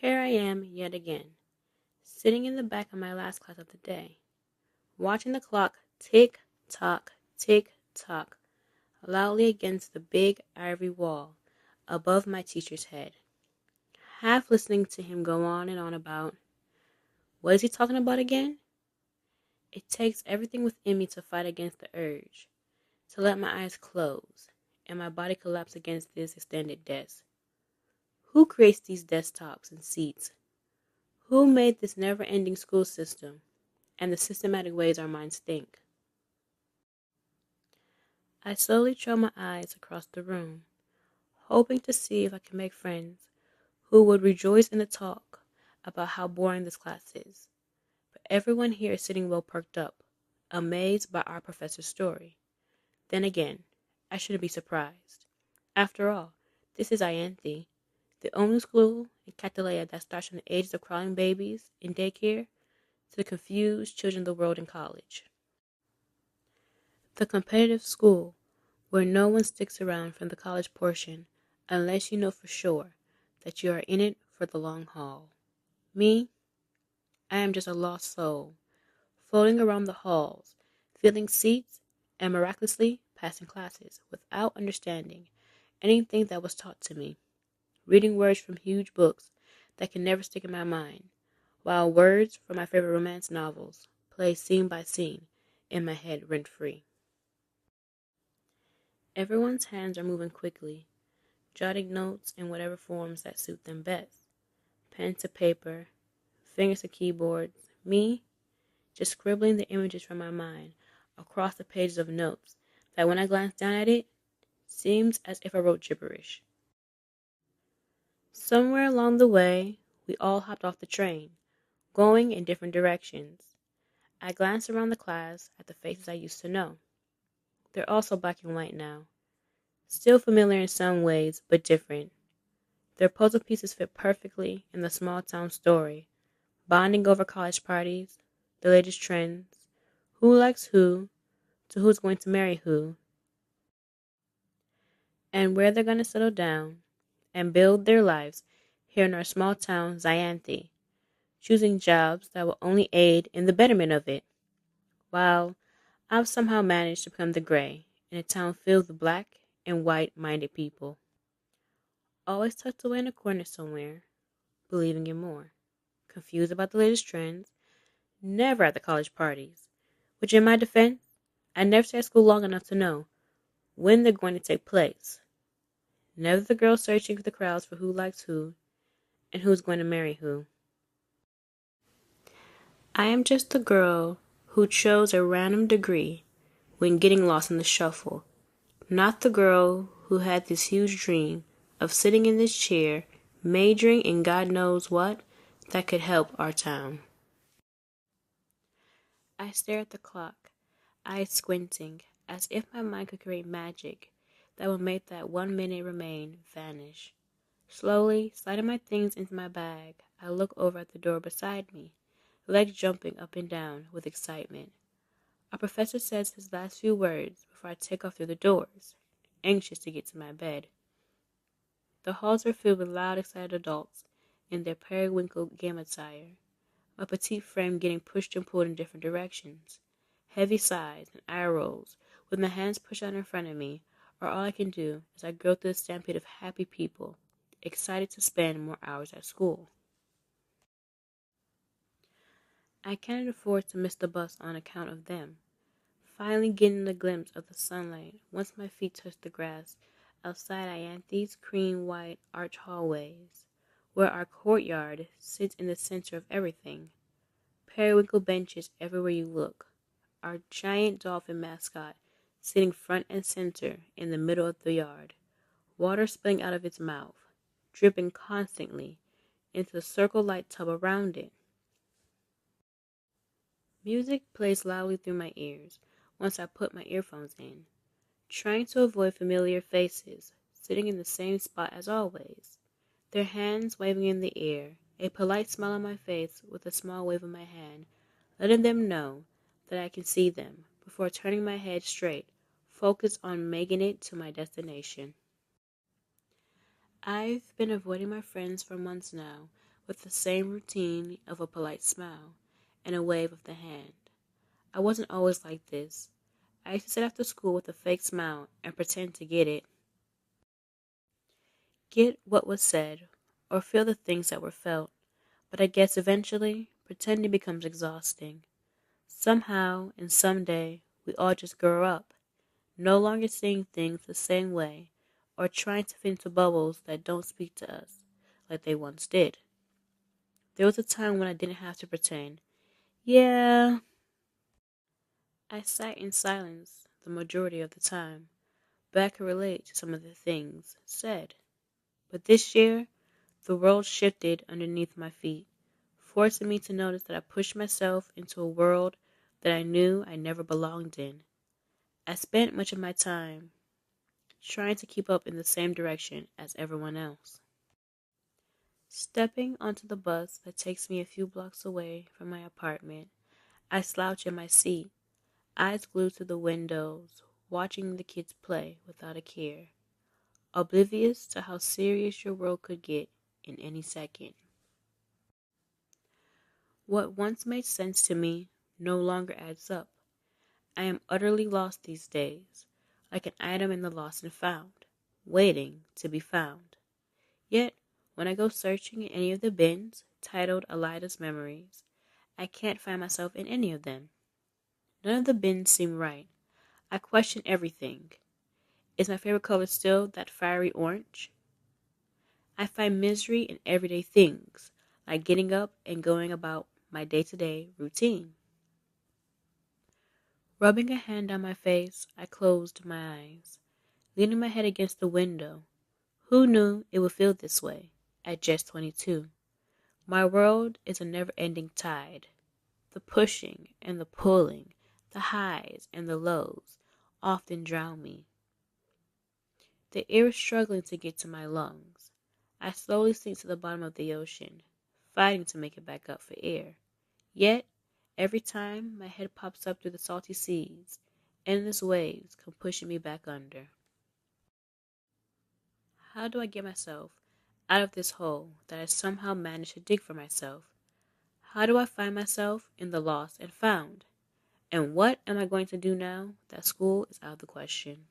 Here I am yet again, sitting in the back of my last class of the day, watching the clock tick tock, loudly against the big ivory wall above my teacher's head, half listening to him go on and on about, what is he talking about again? It takes everything within me to fight against the urge, to let my eyes close and my body collapse against this extended desk. Who creates these desktops and seats? Who made this never-ending school system and the systematic ways our minds think? I slowly trail my eyes across the room, hoping to see if I can make friends who would rejoice in the talk about how boring this class is. But everyone here is sitting well perked up, amazed by our professor's story. Then again, I shouldn't be surprised. After all, this is Xanthe, the only school in Ilaeda that starts from the ages of crawling babies in daycare to the confused children of the world in college. The competitive school where no one sticks around from the college portion unless you know for sure that you are in it for the long haul. Me, I am just a lost soul, floating around the halls, filling seats and miraculously passing classes without understanding anything that was taught to me, reading words from huge books that can never stick in my mind, while words from my favorite romance novels play scene by scene in my head rent-free. Everyone's hands are moving quickly, jotting notes in whatever forms that suit them best. Pen to paper, fingers to keyboards. Me, just scribbling the images from my mind across the pages of notes that when I glance down at it, seems as if I wrote gibberish. Somewhere along the way, we all hopped off the train, going in different directions. I glanced around the class at the faces I used to know. They're also black and white now, still familiar in some ways, but different. Their puzzle pieces fit perfectly in the small town story, bonding over college parties, the latest trends, who likes who, to who's going to marry who, and where they're going to settle down and build their lives here in our small town, Xanthe, choosing jobs that will only aid in the betterment of it, while I've somehow managed to become the gray in a town filled with black and white-minded people, always tucked away in a corner somewhere, believing in more, confused about the latest trends, never at the college parties, which in my defense, I never stayed at school long enough to know when they're going to take place. Never the girl searching for the crowds for who likes who and who's going to marry who. I am just the girl who chose a random degree when getting lost in the shuffle, not the girl who had this huge dream of sitting in this chair, majoring in God knows what that could help our town. I stare at the clock, eyes squinting, as if my mind could create magic that would make that 1 minute remain vanish. Slowly, sliding my things into my bag, I look over at the door beside me, legs jumping up and down with excitement. Our professor says his last few words before I take off through the doors, anxious to get to my bed. The halls are filled with loud, excited adults in their periwinkle game attire, my petite frame getting pushed and pulled in different directions. Heavy sighs and eye rolls with my hands pushed out in front of me are all I can do as I go through the stampede of happy people, excited to spend more hours at school. I cannot afford to miss the bus on account of them. Finally getting a glimpse of the sunlight once my feet touch the grass outside Xanthe's cream-white arch hallways, where our courtyard sits in the center of everything. Periwinkle benches everywhere you look. Our giant dolphin mascot sitting front and center in the middle of the yard, water spilling out of its mouth, dripping constantly into the circle-like tub around it. Music plays loudly through my ears once I put my earphones in, trying to avoid familiar faces, sitting in the same spot as always, their hands waving in the air, a polite smile on my face with a small wave of my hand, letting them know that I can see them before turning my head straight, focused on making it to my destination. I've been avoiding my friends for months now, with the same routine of a polite smile and a wave of the hand. I wasn't always like this. I used to sit after school with a fake smile and pretend to get what was said, or feel the things that were felt. But I guess eventually, pretending becomes exhausting. Somehow and someday, we all just grow up, no longer seeing things the same way, or trying to fit into bubbles that don't speak to us like they once did. There was a time when I didn't have to pretend. Yeah, I sat in silence the majority of the time, but I could relate to some of the things said. But this year, the world shifted underneath my feet, forcing me to notice that I pushed myself into a world that I knew I never belonged in. I spent much of my time trying to keep up in the same direction as everyone else. Stepping onto the bus that takes me a few blocks away from my apartment, I slouch in my seat, eyes glued to the windows, watching the kids play without a care, oblivious to how serious your world could get in any second. What once made sense to me no longer adds up. I am utterly lost these days, like an item in the lost and found, waiting to be found. Yet, when I go searching in any of the bins titled Ilaeda's Memories, I can't find myself in any of them. None of the bins seem right. I question everything. Is my favorite color still that fiery orange? I find misery in everyday things, like getting up and going about my day-to-day routine. Rubbing a hand on my face, I closed my eyes, leaning my head against the window. Who knew it would feel this way at just 22? My world is a never-ending tide. The pushing and the pulling, the highs and the lows, often drown me. The air is struggling to get to my lungs. I slowly sink to the bottom of the ocean, fighting to make it back up for air. Yet, every time my head pops up through the salty seas, endless waves come pushing me back under. How do I get myself out of this hole that I somehow managed to dig for myself? How do I find myself in the lost and found? And what am I going to do now that school is out of the question?